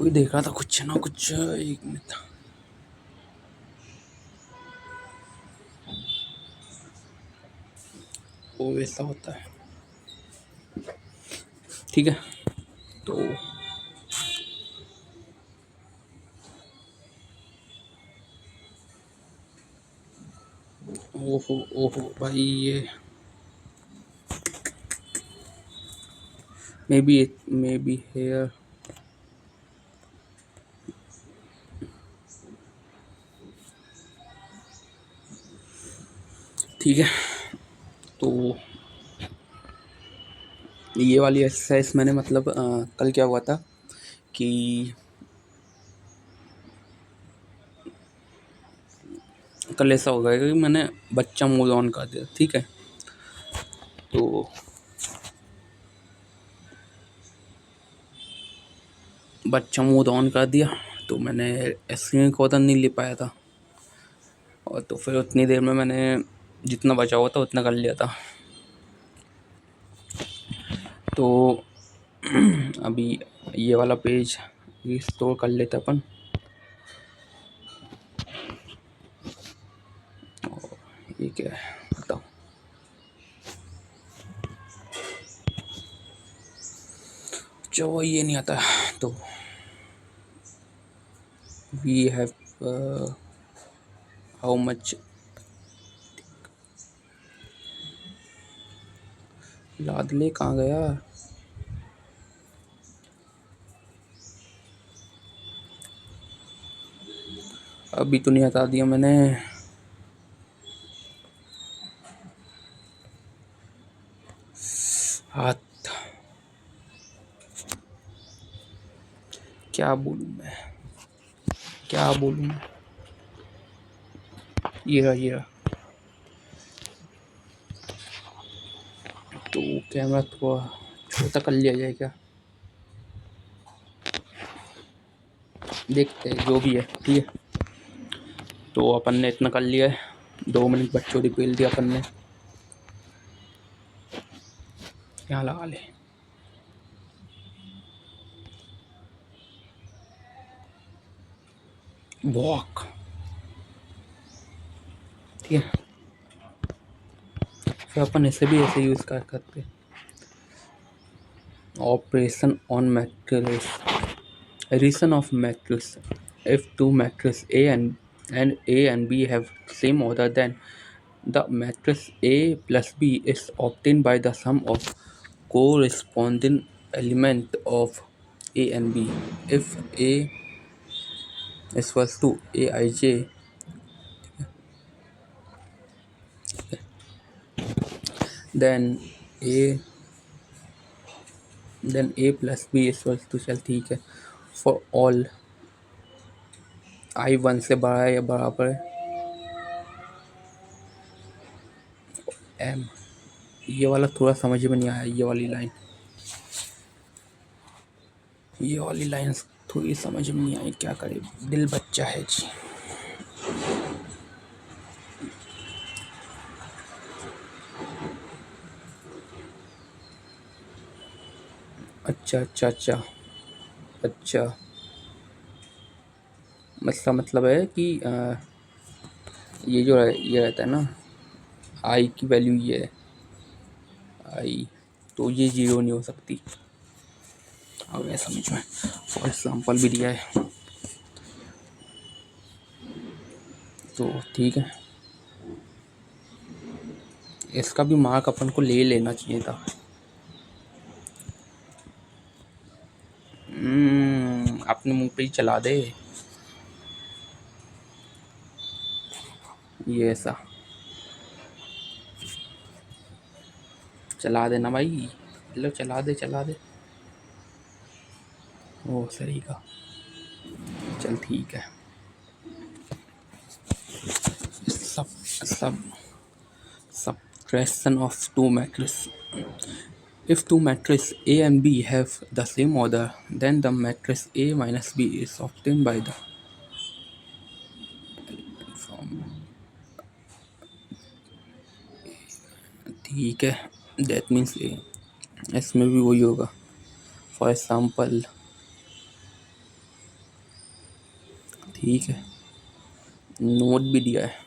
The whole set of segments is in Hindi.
भी देख रहा था कुछ ना कुछ। एक मिनट। वो वैसा होता है। ठीक है। तो ओहो ओहो भाई, ये मे बी हेयर। ठीक है। तो ये वाली एक्सरसाइज मैंने मतलब कल क्या हुआ था कि कल ऐसा हो गया कि मैंने बच्चा मूड ऑन कर दिया। ठीक है। तो बच्चा मूड ऑन कर दिया तो मैंने स्क्रीन रिकॉर्डर नहीं ले पाया था। और तो फिर उतनी देर में मैंने जितना बचा हुआ था उतना कर लिया था। तो अभी ये वाला पेज रिस्टोर कर लेते अपन। ये क्या है बताओ। जो ये नहीं आता तो वी हैव हाउ मच। लादले कहाँ गया। अभी तो नहीं हटा दिया मैंने। हाथ क्या बोलूँ मैं, क्या बोलूँ। ये रहा ये रहा। तो कैमरा थोड़ा छोटा कर लिया जाए क्या, देखते हैं जो भी है। ठीक है। तो अपन ने इतना कर लिया है। 2 मिनट बच्चों ने पेल दिया अपन ने। यहाँ लगा ले। वॉक। ठीक है। फिर अपन इसे भी ऐसे यूज़ कर सकते। Operation on matrix, addition of matrix. If two matrices A and B have same order, then the matrix A plus B is obtained by the sum of corresponding element of A and B. If A is equals to Aij, then A A plus B is equals to, चल ठीक है, for all I 1 से बड़ा है या बराबर है M। ये वाला थोड़ा समझ में नहीं आया। ये वाली लाइन्स थोड़ी समझ में नहीं आई। क्या करे, दिल बच्चा है जी। अच्छा अच्छा अच्छा अच्छा। मतलब है कि ये जो ये रहता है ना, आई की वैल्यू ये है आई, तो ये 0 नहीं हो सकती। अब मैं समझ में फॉर एग्जाम्पल भी दिया है तो ठीक है। इसका भी मार्क अपन को ले लेना चाहिए था। अपने मुंह पे ही चला दे ये ऐसा। चला देना भाई, लो चला दे चला दे। ओ सही का। चल ठीक है। सब सब subtraction of two matrices. If two matrices A and B have the same order, then the matrix A minus B is obtained by the from। ठीक है। That means A, इसमें भी वही होगा। फॉर एग्जाम्पल ठीक है, नोट भी दिया है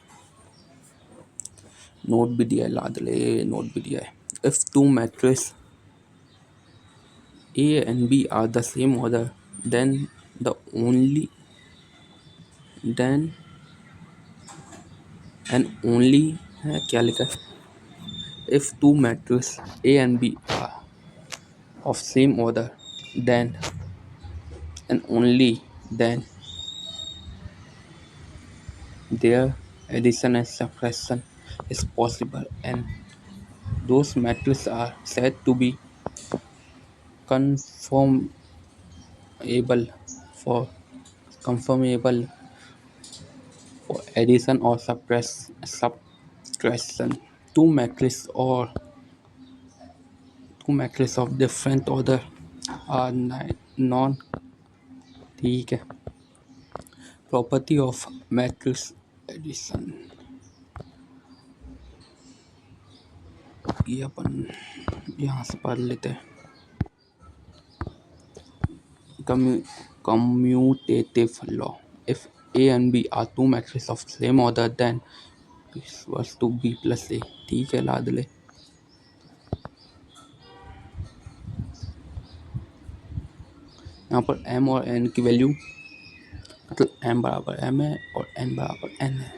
लादले, नोट भी दिया है. If two matrices A and B are the same order, then the only then and only क्या लिखा है? If two matrices A and B are of same order, then and only then their addition and subtraction is possible, and those matrices are said to be conformable for conformable for addition or subtraction. Two matrices or two matrices of different order are non. ठीक है. Property of matrix addition, ये अपन यहाँ से पढ़ लेते हैं. Commutative law. If A and B are two matrices of same order, then P equals to B plus A. ठीक है, लाद ले. यहाँ पर M और N की वैल्यू, मतलब M बराबर M है और N बराबर N है.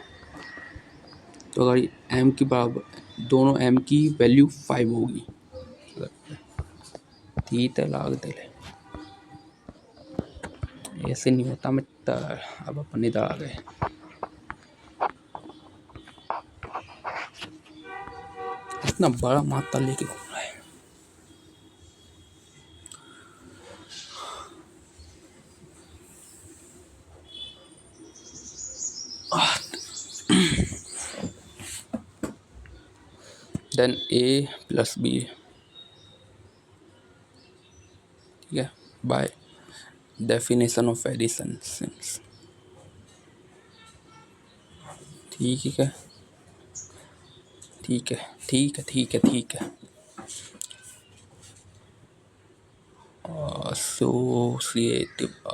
तो अगर M की बराबर दोनों M की वैल्यू 5 होगी. ठीक है, लाग दे ले. ऐसे नहीं होता मित्र. अब अपन इधर आ गए. इतना बड़ा मात्रा लेके घूम रहा है. Then A plus B, ठीक है, by definition of addition since. ठीक है, ठीक है, ठीक है, ठीक है, ठीक है.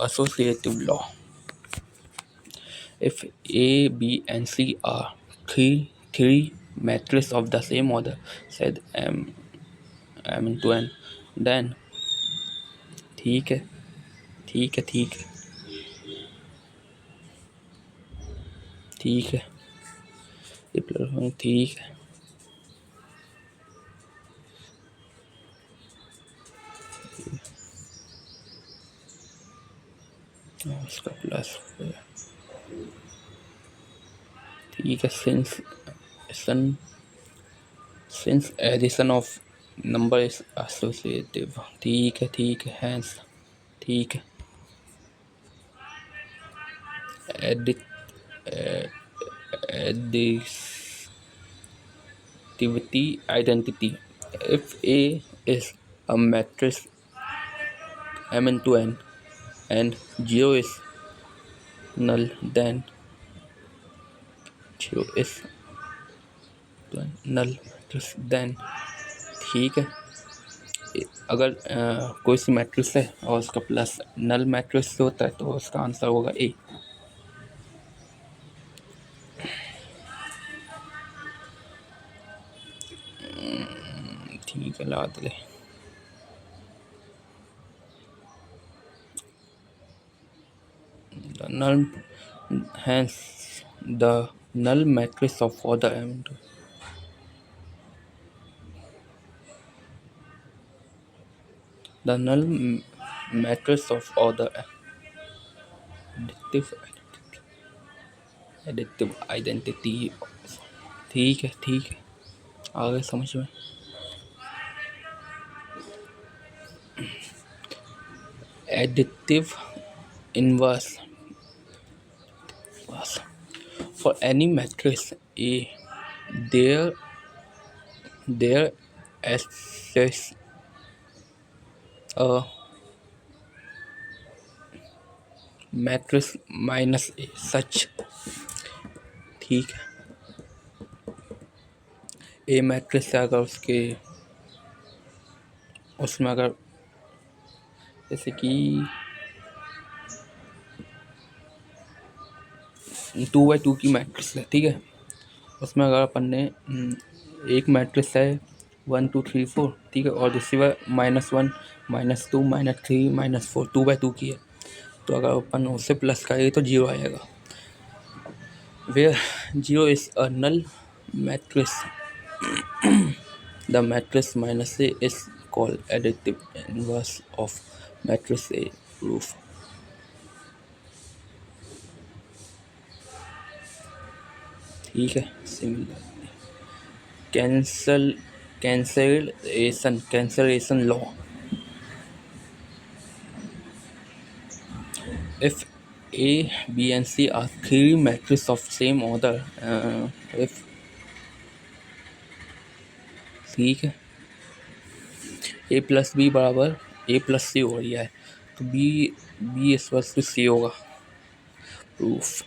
Associative law. If A, B, and C are three matrices of the same order, said M into N, then ठीक है, ठीक है, ठीक है, ठीक है, ठीक है, उसका प्लस, ठीक है. Since addition of number is associative. ठीक है, ठीक है, hence ठीक है. Additivity identity. If A is a matrix M into N and 0 is null, then 0 is null matrix, then ठीक है. अगर कोई सी मैट्रिक्स है और उसका प्लस नल मैट्रिक्स से होता है तो उसका आंसर होगा ए. ठीक है, लाद ले. The null, hence the null matrix of order M into the null matrix of order additive identity. ठीक है, ठीक है, आ गए समझ में. Additive inverse. For any matrix A, there exists a matrix minus A such. ठीक है. ए मैट्रिक्स से अगर उसमें अगर जैसे कि 2x2 की मैट्रिक्स है, ठीक है। उसमें अगर अपन ने एक मैट्रिक्स है 1 2 3 4, ठीक है, और दूसरी बार -1 -2 -3 -4 2x2 की है। तो अगर अपन उससे प्लस करेंगे तो 0 आएगा। Where 0 is a null matrix, the matrix -A is called additive inverse of matrix A proof. ठीक है, similar cancel cancellation law. If A, B, and C are three matrices of same order, if ठीक है A प्लस बी बराबर A प्लस सी हो रही है, तो बी इस वक्त सी होगा, प्रूफ।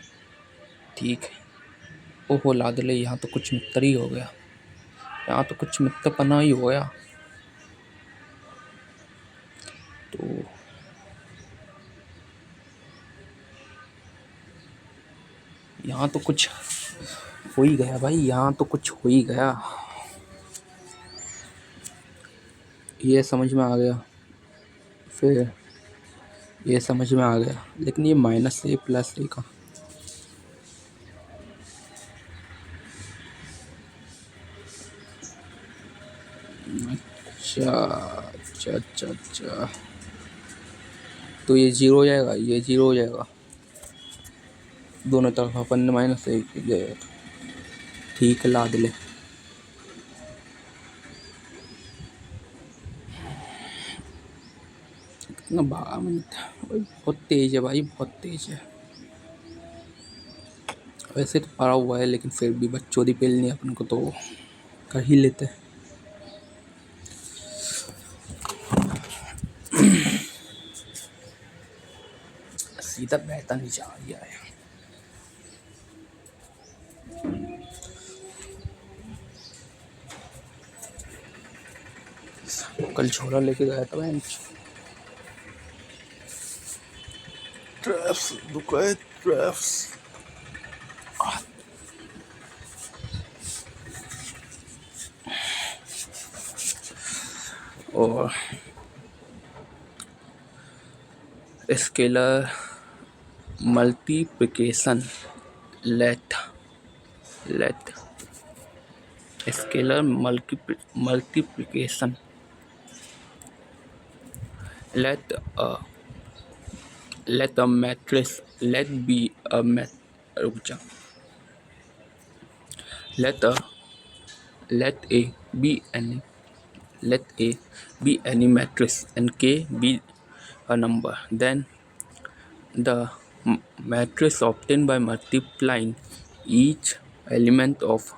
ठीक है। ओहो लादले, यहाँ तो कुछ मित्र ही हो गया, यहाँ तो कुछ मित्रपना ही हो गया। तो यहाँ तो कुछ हो ही गया भाई, यहाँ तो कुछ हो ही गया। ये समझ में आ गया, फिर ये समझ में आ गया, लेकिन ये -A प्लस A का अच्छा अच्छा अच्छा अच्छा, तो ये 0 हो जाएगा, ये 0 हो जाएगा, दोनों तरफ अपन ने -A गया। ठीक है, लाद ले। कितना 12 मिनट भाई, बहुत तेज है भाई, बहुत तेज है। वैसे तो पड़ा हुआ है, लेकिन फिर भी बच्चों पेलनी है अपन को, तो कर ही लेते हैं। सीधा बहता नहीं जा रहा है। कल छोरा लेके गया था मैं, ट्रैप्स दुकान ट्रैप्स। और scalar multiplication, let scalar multiplication, let a matrix let be a रुक जा, let a let A be any let A be any matrix and K be a number, then the matrix obtained by multiplying each element of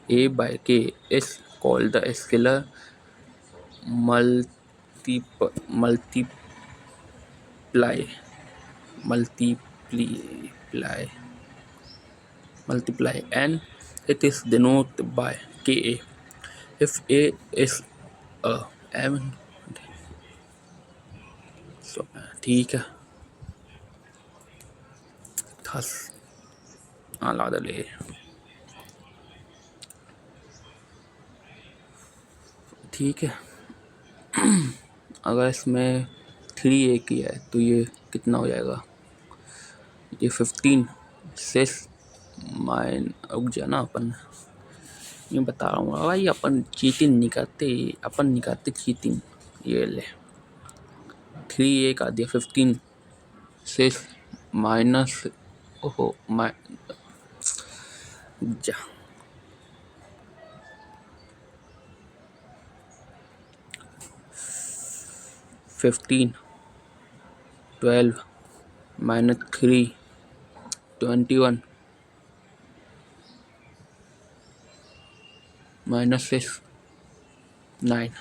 A by K is called the scalar multiply multiply and it is denoted by Ka. If A is a even, so ठीक है, थस ला दे। ठीक है, अगर इसमें 3A की है तो ये कितना हो जाएगा, ये 15 से रुक जा ना, अपन ये बता रहा हूँ भाई, अपन चीटिंग नहीं करते, अपन नहीं करते चीटिंग। ये ले 3A का दिया 15 से माइनस, ओहो जा 15 12 -3 21 -6 9।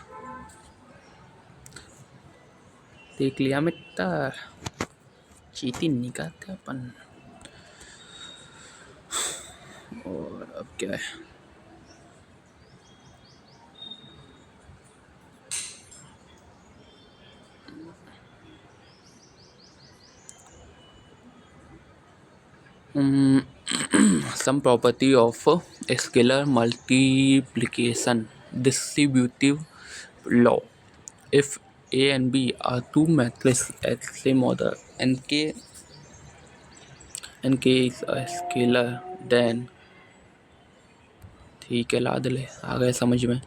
देख लिया मित्र, चीटिंग नहीं करते अपन। और अब क्या है, Some property of a scalar multiplication distributive law. If A and B are two matrices at same order and K is a scalar, then ठीक है ला दे आ गए समझ में.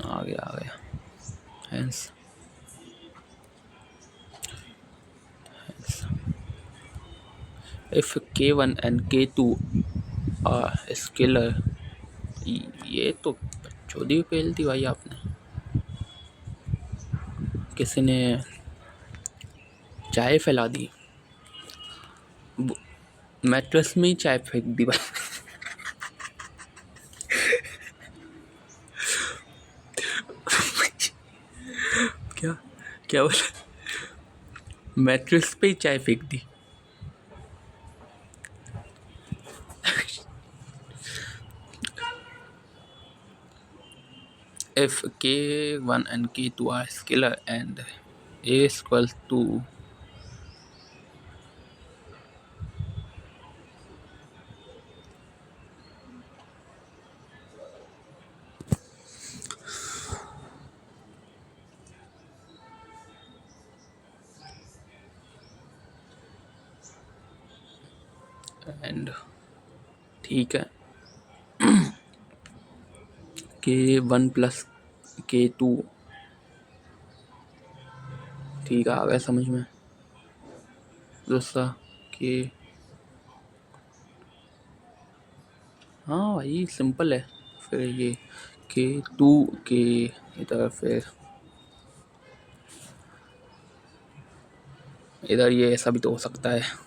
आ गया hence if K1 and K2 are scalar. ये तो चौदी पहल थी भाई आपने. किसी ने चाय फैला दी. मैट्रेस में ही चाय फेंक दी भाई. क्या क्या बोला. मैट्रेस पे ही चाय फेंक दी. If K1 and K2 are scalar and A is equal to and ठीक है K1 प्लस K2 ठीक है आ गया समझ में. दूसरा K हाँ भाई सिंपल है. फिर ये K2 के इधर फिर इधर ये ऐसा भी तो हो सकता है.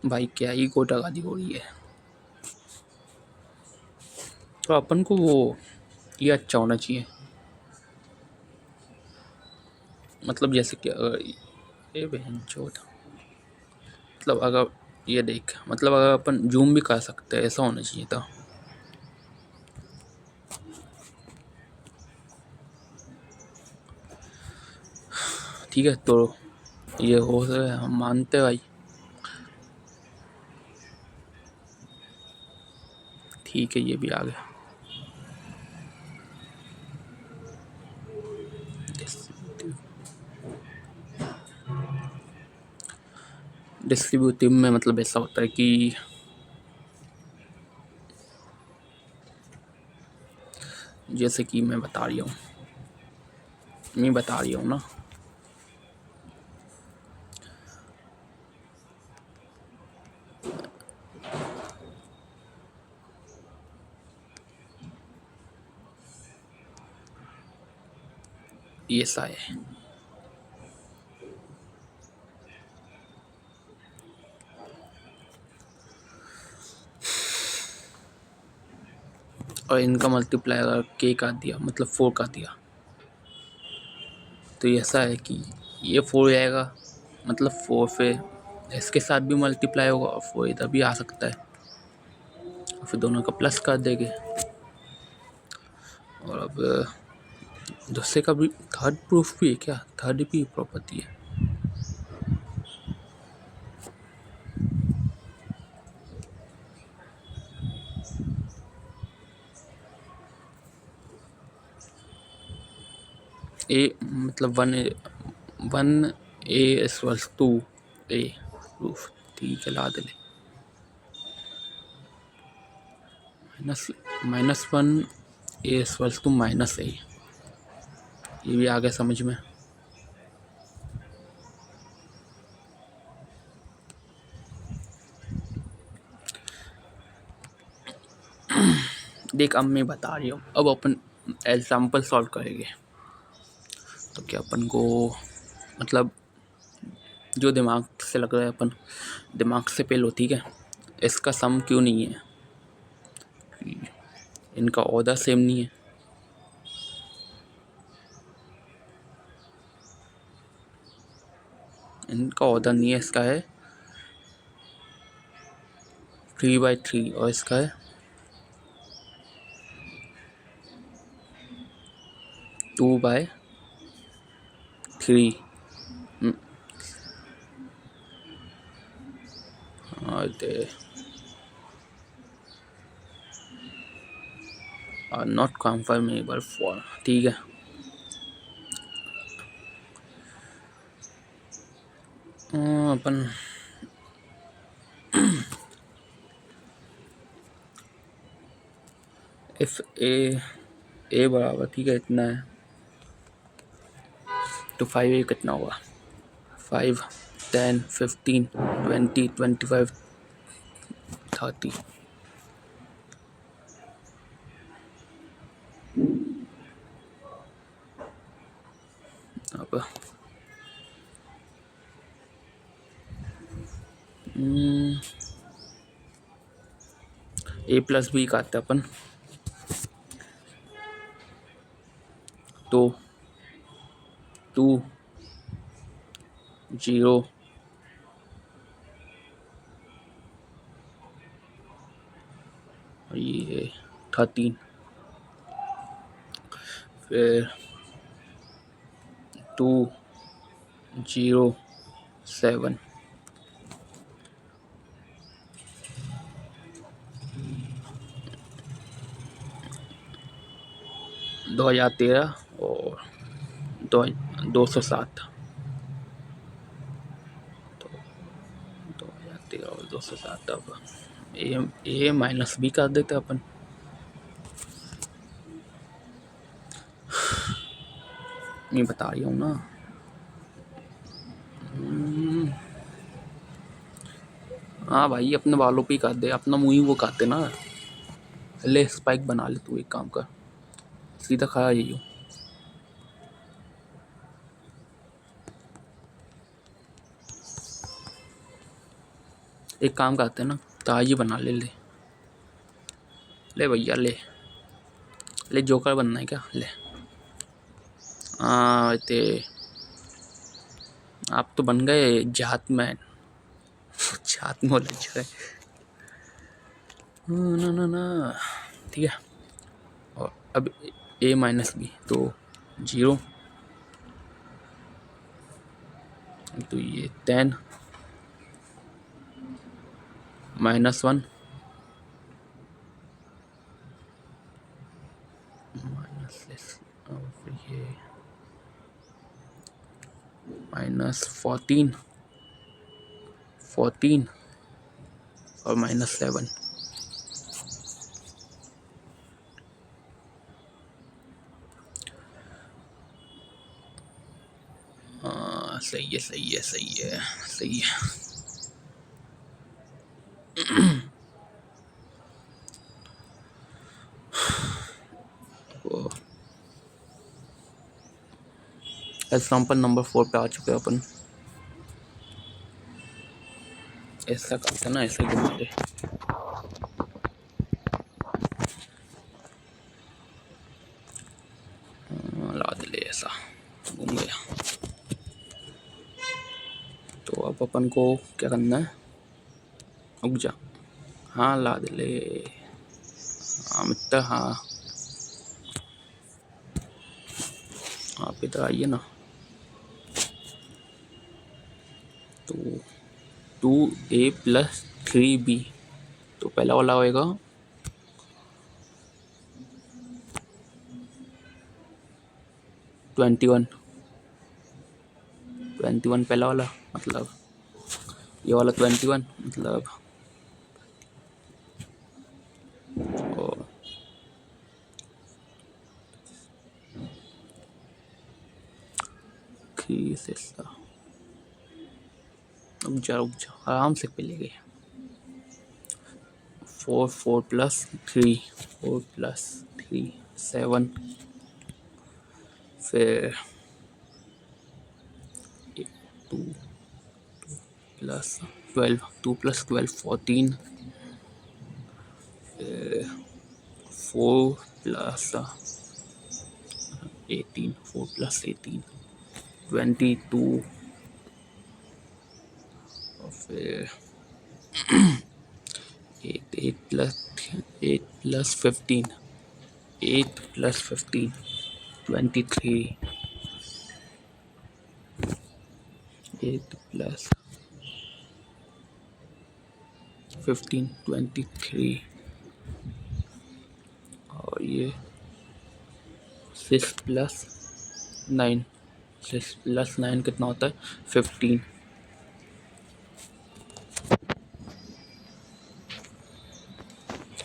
भाई क्या ही गोटागादी हो रही है. तो अपन को वो ये अच्छा होना चाहिए. मतलब जैसे कि अगर ये बहन चोट मतलब अगर ये देख मतलब अगर अपन जूम भी कर सकते हैं ऐसा होना चाहिए था. ठीक है तो ये हो रहा है हम मानते हैं भाई. ठीक है ये भी आ गया. डिस्ट्रीब्यूटिव में मतलब ऐसा होता है कि जैसे कि मैं बता रही हूँ ना. ये सा है. और इनका मल्टीप्लाई अगर K का दिया मतलब 4 का दिया तो ऐसा है कि ये 4 आएगा मतलब 4 फिर इसके साथ भी मल्टीप्लाई होगा और 4 इधर भी आ सकता है. फिर दोनों का प्लस कर देंगे. और अब दूसरे का भी थर्ड प्रूफ भी है क्या. थर्ड भी प्रॉपर्टी है. ए मतलब 1 A equals to A proof. ठीक है ला दे. -1 A इक्वल्स टू -A. ये भी आ गया समझ में. देख अब मैं बता रही हूँ. अब अपन एग्जाम्पल सॉल्व करेंगे तो क्या अपन को मतलब जो दिमाग से लग रहा है अपन दिमाग से पेलो. ठीक है इसका सम क्यों नहीं है. इनका ऑर्डर सेम नहीं है। इनका ऑर्डर नहीं है, इसका है 3/3 और इसका है 2/3। नॉट कंफर्मेबल फॉर, ठीक है। अपन इफ ए बराबर, ठीक है, इतना है तो 5a कितना होगा? 5, 10, 15, 20, 25, 30। अब a+b का आता है अपन, तो 2, 0, ये 13, फिर 2, 0, 7, 2013 और 207, 2013 और 207। अब ए माइनस बी कर देते अपन। मैं बता रही हूँ ना। हाँ भाई, अपने बालों पे ही काट दे, अपना मुंह ही वो काटते ना। ले स्पाइक बना ले तू, एक काम कर, सीधा खा यही हो। एक काम करते हैं ना, ताज ही बना ले। ले ले भैया, ले ले, जोकर बनना है क्या? ले। हाँ ते आप तो बन गए जात मैन। जात में लग है ना ना ना, ठीक है। और अब a-b तो 0, तो ये 10, -1, फिर ये -14, 14 और -7। सही है, सही है, सही है, सही है। एग्जाम्पल नंबर 4 पे आ चुके हैं अपन। ऐसा करते ना, ऐसे घुमा दे। ला दे ले, ऐसा घूम गया। तो अब अपन को क्या करना है? रुक जा। हाँ ला दे ले। हाँ मित्र, हाँ आप इधर आइए ना। तो 2a+3b, तो पहला वाला होएगा 21, 21 पहला वाला, मतलब ये वाला 21, मतलब और रुक जा, रुक जा, आराम से पहले गए। 4, 4+3, 4+3, 7, फिर 2 + 12, 2 + 12, 14, 18, 4 plus 18, 22, और फिर 8 plus 15, 8 plus 15, 23, 8 plus 15, 23, और ये 6 plus 9, 6 plus 9 कितना होता है? 15।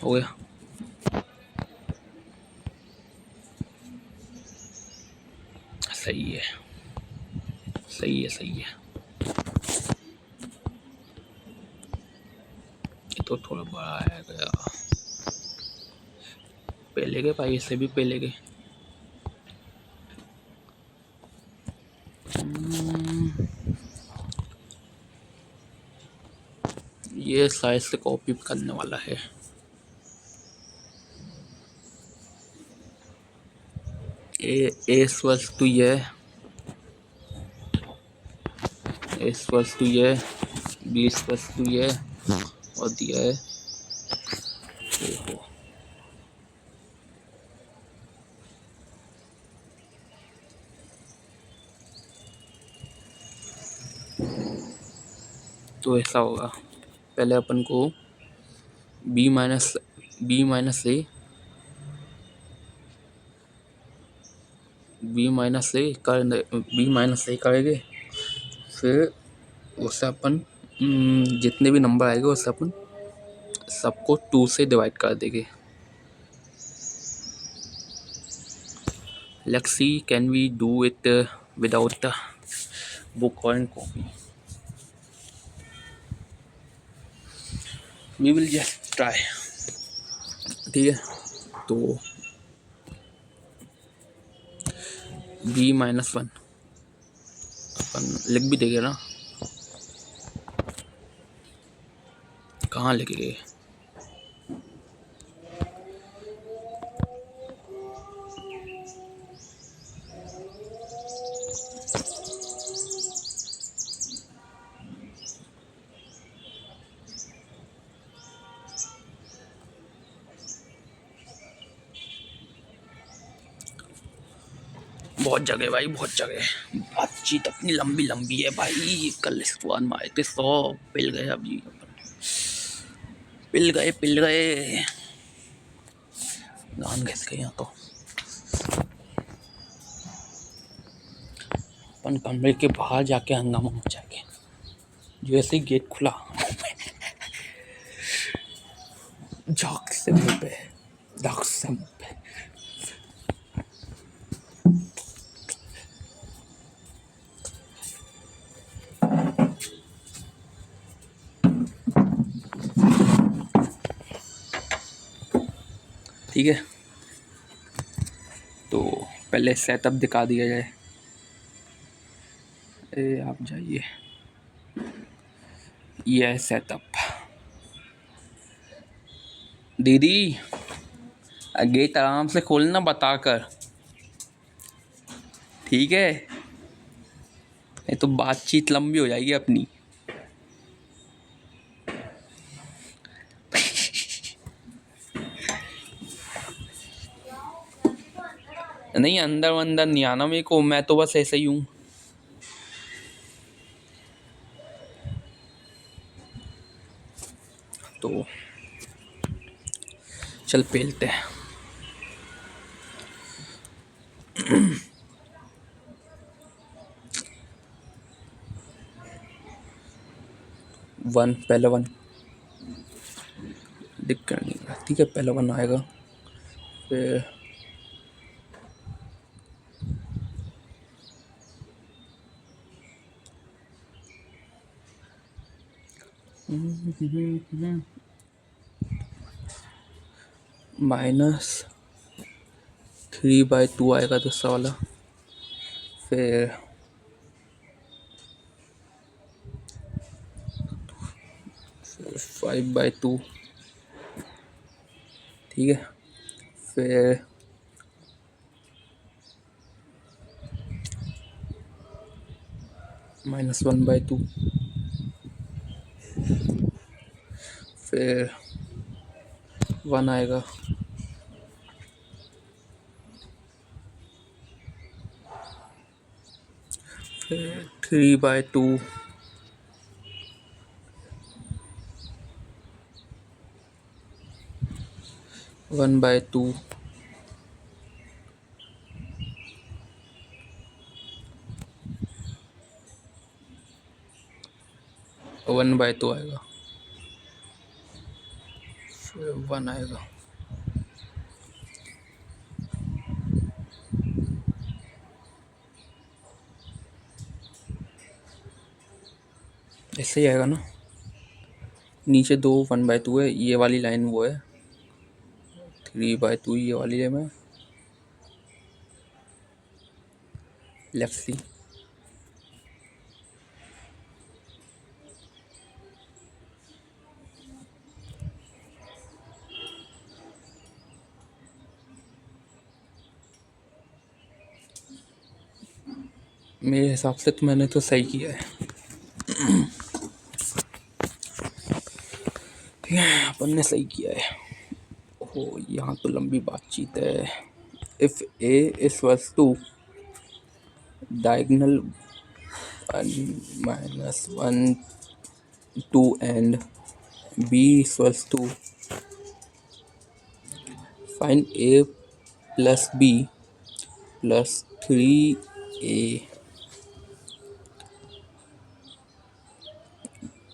हो गया। सही है, सही है, सही है। ये तो थोड़ा बड़ा है गया। पहले के भाई, इससे भी पहले के। ये साइज से कॉपी करने वाला है। ए स्वर्स टू ये, ए स्वर्स टू ये, बी स्वर्स टू ये, और दिया है देखो। तो ऐसा होगा, पहले अपन को बी माइनस ए, बी माइनस ए करेंगे। फिर उससे अपन जितने भी नंबर आएंगे उससे अपन सबको 2 से डिवाइड कर देंगे। Let's see can we do it without book और copy. We will just try. ठीक है, तो b-1 अपन लिख भी देंगे ना, कहाँ लिखेंगे? बहुत जगह भाई, बहुत जगह। बातचीत अपनी लंबी लंबी है भाई। कल स्क्वाड मारे थे 100, पिल गए अभी, पिल गए गान घिस गए यहाँ तो। अपन कमरे के बाहर जाके हंगामा मचाएंगे। जैसे ही गेट खुला झाक से मुँह पे, झाक से मुँह पे। ठीक है, तो पहले सेटअप दिखा दिया जाए। आप जाइए, ये है सेटअप। दीदी गेट आराम से खोलना बताकर, ठीक है? ये तो बातचीत लंबी हो जाएगी अपनी। नहीं, अंदर अंदर नहीं आना मेरे को, मैं तो बस ऐसे ही हूँ। तो चल पेलते हैं। वन, पहले वन दिक्कत नहीं, ठीक है, पहले वन आएगा। फिर -3/2 आएगा दूसरा वाला। फिर 5/2, ठीक है। फिर -1/2, फिर 1 आएगा, फिर 3/2, 1/2, 1/2 आएगा, फिर 1 आएगा, ऐसे ही आएगा ना। नीचे 2 1/2 है, ये वाली लाइन वो है, 3/2 ये वाली है। मैं लेफ्ट सी, मेरे हिसाब से तो मैंने तो सही किया है। ठीक है, अपन ने सही किया है। ओहो, यहाँ तो लंबी बातचीत है। If A equals to diagonal -1 2 and b equals to find a plus b plus 3a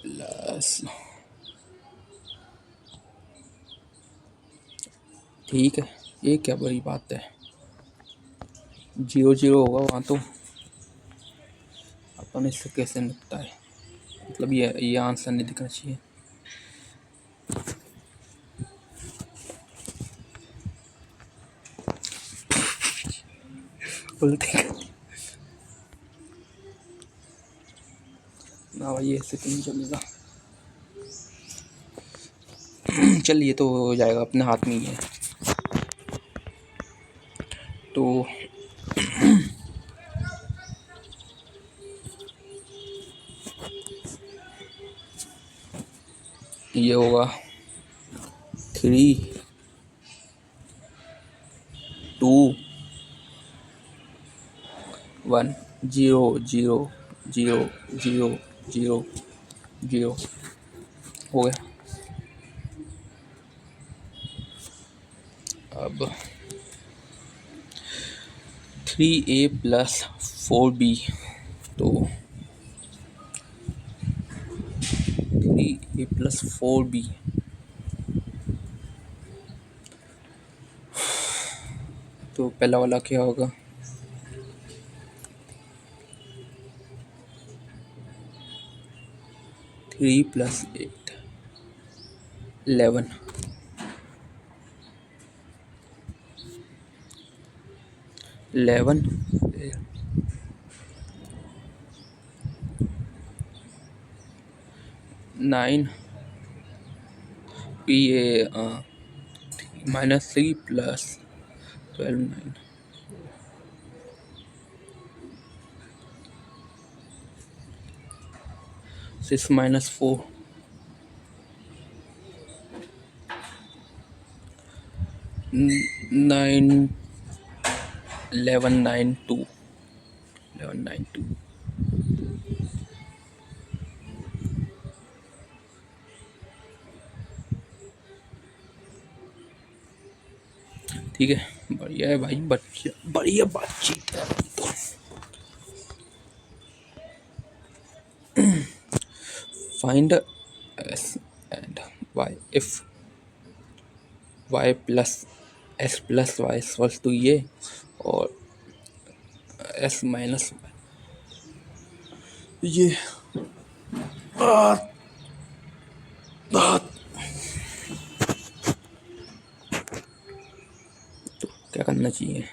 plus, ठीक है, ये क्या बड़ी बात है। 0 0 होगा वहाँ तो, अपन इससे कैसे निपटा है, मतलब ये आंसर नहीं दिखना चाहिए। बोलते ना भाई, ऐसे तो नहीं चलेगा। चल, ये तो हो जाएगा, अपने हाथ में ही है। तो ये होगा 3 2 1 0 0 0 0 0 0 हो गया। अब 3a plus 4b, तो 3a plus 4b, तो पहला वाला क्या होगा, 3 + 8 11, 11 9, ये -3 + 12 9, 6 - 4 9 11 9 2 11 9 2, ठीक है। बढ़िया है भाई, बढ़िया बातचीत है। तो find s and y if y plus s plus y equals to ये, और s माइनस ये। तो क्या करना चाहिए,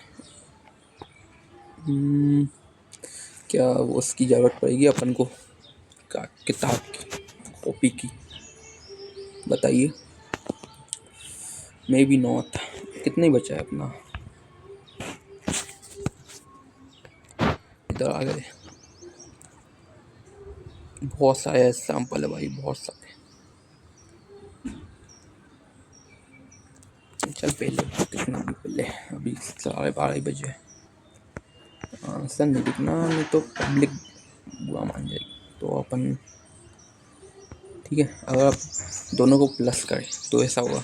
क्या वो उसकी ज़रूरत पड़ेगी अपन को, किताब की, कॉपी की, बताइए। May be not. कितना ही बचा है अपना, इधर आ गए। बहुत सारे एग्जाम्पल है भाई, बहुत सारे। चल पहले कितना भी पहले, अभी 12:30 बजे। आंसर नहीं लिखना, नहीं तो पब्लिक बुरा मान जाएगी। तो अपन ठीक है, अगर आप दोनों को प्लस करें तो ऐसा होगा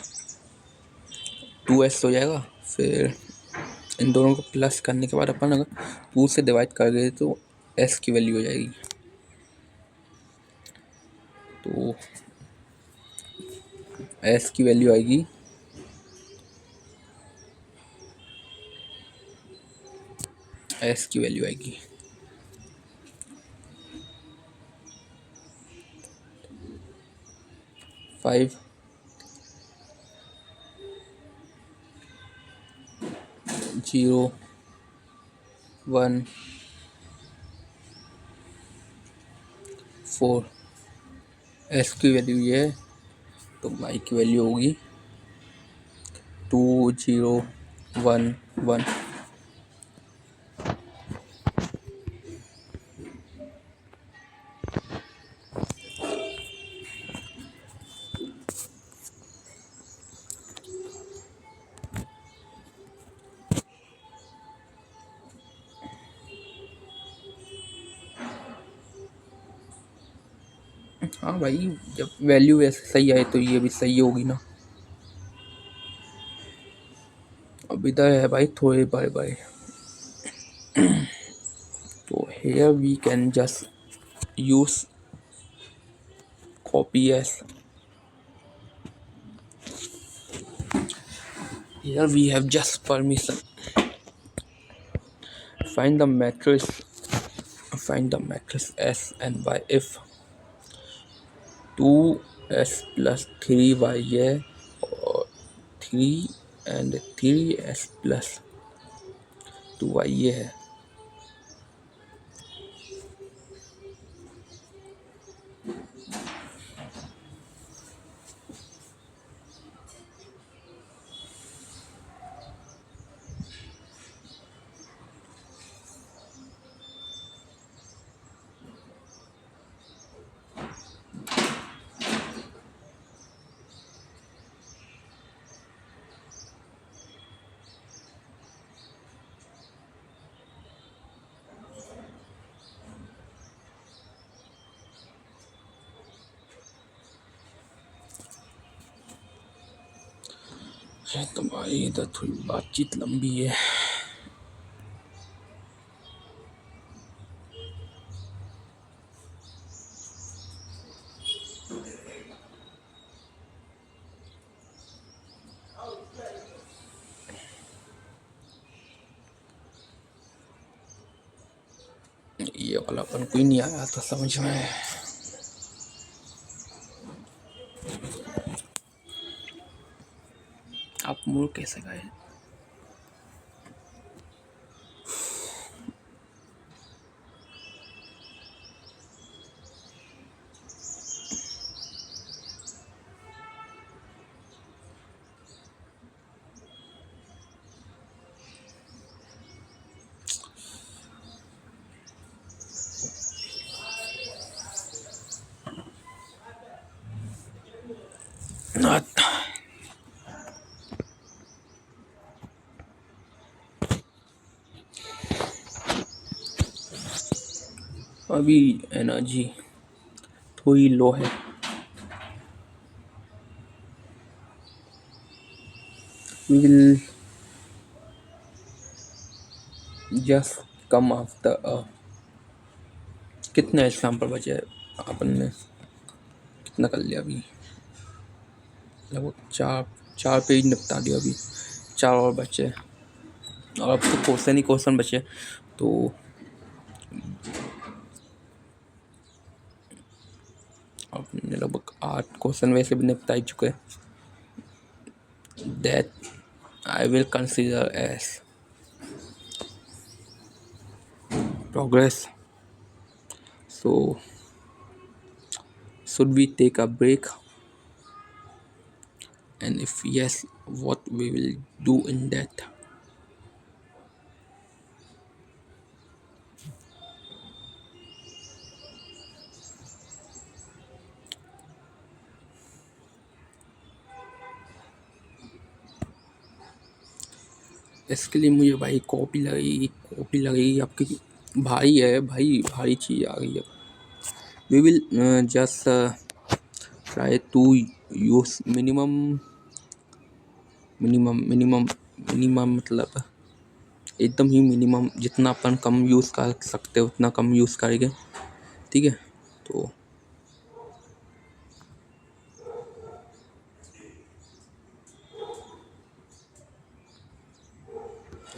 2s हो जाएगा। फिर इन दोनों को प्लस करने के बाद अपन अगर 2 से डिवाइड कर दें तो s की वैल्यू हो जाएगी। तो s की वैल्यू आएगी s की वैल्यू आएगी 5 0 1 4। s की वैल्यू ये है, तो y की वैल्यू होगी 2 0 1 1। हाँ भाई, जब वैल्यू ऐसे सही आए तो ये भी सही होगी ना। अब इधर है भाई थोड़े बड़े बड़े, तो here we can just use copy as। Here we have just permission. Find the matrix S and Y if 2s plus 3y है और 3 and 3s plus 2y ये है। तुम्हारी इधर थोड़ी बातचीत लंबी है। ये वाला अपन कोई नहीं आया था समझ में। आप मुड़ कैसे गए? अभी एनर्जी थोड़ी लो है। We will just come after कितने एग्जाम्पल बचे हैं? अपन ने कितना कर लिया अभी? लगभग चार पेज निपटा दिया अभी, 4 और बचे और अब तो क्वेश्चन ही क्वेश्चन बचे। तो अपने लगभग 8 क्वेश्चन वैसे भी निपटा ही चुके हैं। That I will consider as progress. So should we take a break? and if yes, what we will do in that. इसके लिए मुझे भाई कॉपी लगेगी आपकी। भारी है भाई, भारी चीज़ आ गई है। We will just try to use minimum मतलब एकदम ही मिनिमम, जितना अपन कम यूज़ कर सकते हैं उतना कम यूज़ करेंगे। ठीक है, तो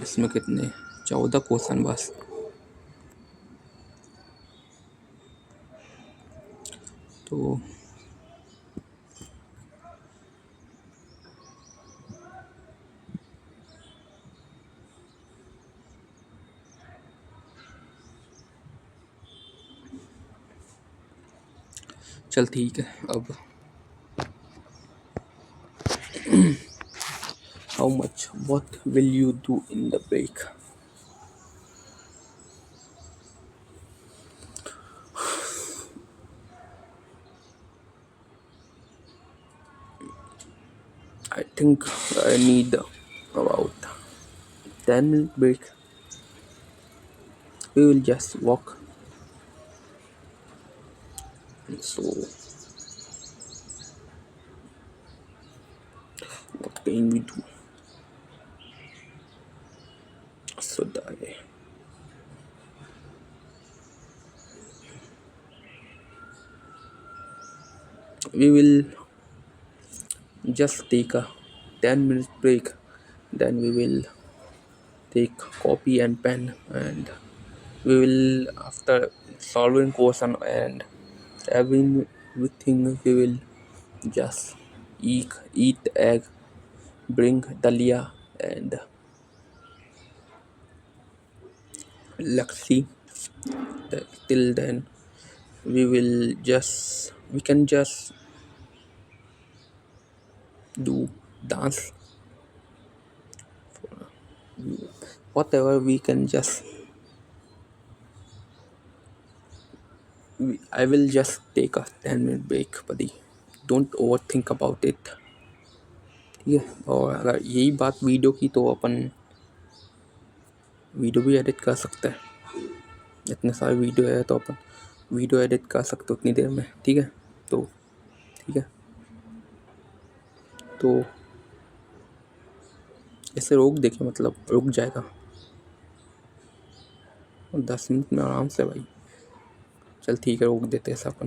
इसमें कितने 14 क्वेश्चन बस। तो चल ठीक है। अब how much what will you do in the break? I think I need about 10-minute break. We will just walk. So what can we do? So that we will just take a 10-minute break. Then we will take copy and pen, and we will, after solving question and everything, we will just eat egg, bring dalia and lassi. Till then we can just do dance, whatever we can just. I will just take a 10-minute break, buddy. Don't overthink about it. ठीक है, और अगर यही बात वीडियो की तो अपन वीडियो भी एडिट कर सकते हैं। इतने सारे वीडियो है तो अपन वीडियो एडिट कर सकते उतनी देर में। ठीक है, तो ठीक है, तो ऐसे रोक देखे, मतलब रुक जाएगा 10 मिनट में आराम से भाई। चल ठीक है, रोक देते हैं ऐसा अपन।